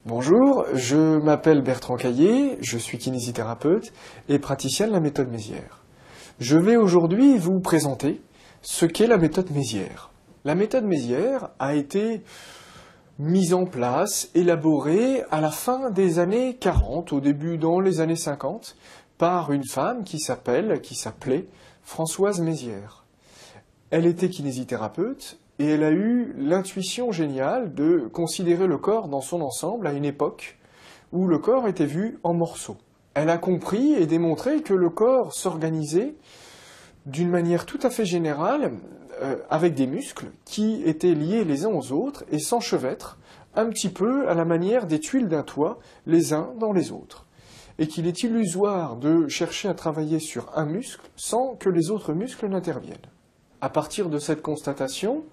Bonjour, je m'appelle Bertrand Caillé, je suis kinésithérapeute et praticien de la méthode Mézières. Je vais aujourd'hui vous présenter ce qu'est la méthode Mézières. La méthode Mézières a été mise en place, élaborée à la fin des années 40, au début dans les années 50, par une femme qui s'appelait Françoise Mézières. Elle était kinésithérapeute et elle a eu l'intuition géniale de considérer le corps dans son ensemble à une époque où le corps était vu en morceaux. Elle a compris et démontré que le corps s'organisait d'une manière tout à fait générale avec des muscles qui étaient liés les uns aux autres et s'enchevêtrent un petit peu à la manière des tuiles d'un toit les uns dans les autres. Et qu'il est illusoire de chercher à travailler sur un muscle sans que les autres muscles n'interviennent. À partir de cette constatation,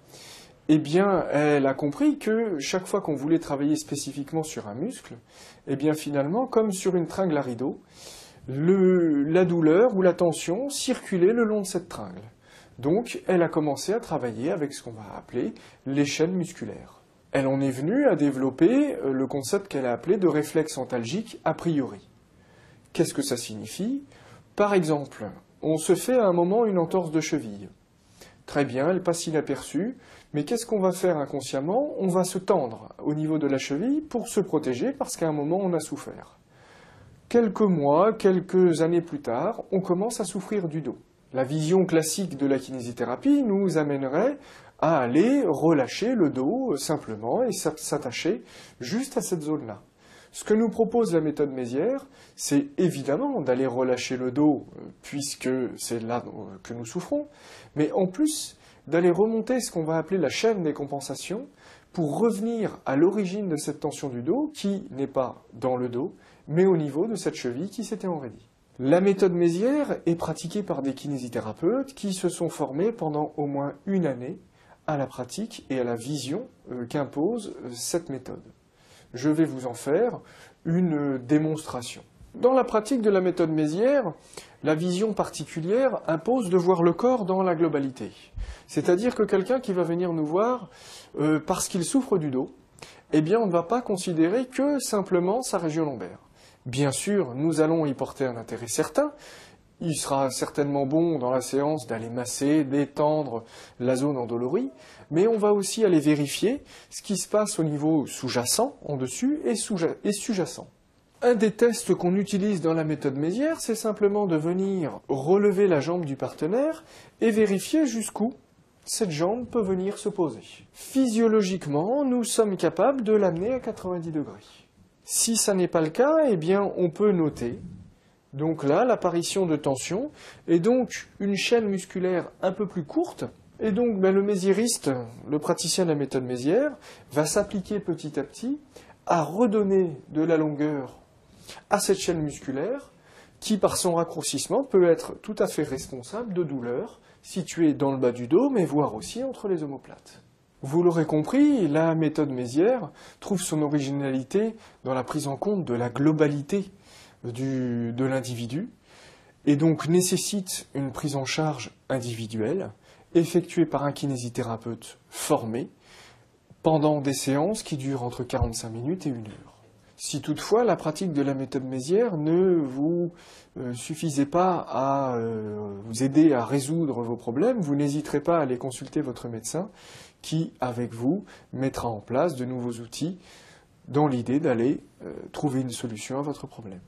eh bien, elle a compris que chaque fois qu'on voulait travailler spécifiquement sur un muscle, eh bien finalement, comme sur une tringle à rideau, la douleur ou la tension circulait le long de cette tringle. Donc, elle a commencé à travailler avec ce qu'on va appeler les chaînes musculaires. Elle en est venue à développer le concept qu'elle a appelé de réflexe antalgique a priori. Qu'est-ce que ça signifie? Par exemple, on se fait à un moment une entorse de cheville. Très bien, elle passe inaperçue, mais qu'est-ce qu'on va faire inconsciemment? On va se tendre au niveau de la cheville pour se protéger parce qu'à un moment on a souffert. Quelques mois, quelques années plus tard, on commence à souffrir du dos. La vision classique de la kinésithérapie nous amènerait à aller relâcher le dos simplement et s'attacher juste à cette zone-là. Ce que nous propose la méthode Mézières, c'est évidemment d'aller relâcher le dos, puisque c'est là que nous souffrons, mais en plus d'aller remonter ce qu'on va appeler la chaîne des compensations pour revenir à l'origine de cette tension du dos, qui n'est pas dans le dos, mais au niveau de cette cheville qui s'était enraidie. La méthode Mézières est pratiquée par des kinésithérapeutes qui se sont formés pendant au moins une année à la pratique et à la vision qu'impose cette méthode. Je vais vous en faire une démonstration. Dans la pratique de la méthode Mézières, la vision particulière impose de voir le corps dans la globalité. C'est-à-dire que quelqu'un qui va venir nous voir parce qu'il souffre du dos, eh bien on ne va pas considérer que simplement sa région lombaire. Bien sûr, nous allons y porter un intérêt certain. Il sera certainement bon dans la séance d'aller masser, détendre la zone endolorie, mais on va aussi aller vérifier ce qui se passe au niveau sous-jacent, en dessus, et sous-jacent. Un des tests qu'on utilise dans la méthode Mézières, c'est simplement de venir relever la jambe du partenaire et vérifier jusqu'où cette jambe peut venir se poser. Physiologiquement, nous sommes capables de l'amener à 90 degrés. Si ça n'est pas le cas, eh bien on peut noter donc là, l'apparition de tension, et donc une chaîne musculaire un peu plus courte, et donc le méziériste, le praticien de la méthode Mézières, va s'appliquer petit à petit à redonner de la longueur à cette chaîne musculaire, qui par son raccourcissement peut être tout à fait responsable de douleurs situées dans le bas du dos, mais voire aussi entre les omoplates. Vous l'aurez compris, la méthode Mézières trouve son originalité dans la prise en compte de la globalité de l'individu, et donc nécessite une prise en charge individuelle, effectuée par un kinésithérapeute formé, pendant des séances qui durent entre 45 minutes et 1 heure. Si toutefois la pratique de la méthode Mézières ne vous suffisait pas à vous aider à résoudre vos problèmes, vous n'hésiterez pas à aller consulter votre médecin qui, avec vous, mettra en place de nouveaux outils dans l'idée d'aller trouver une solution à votre problème.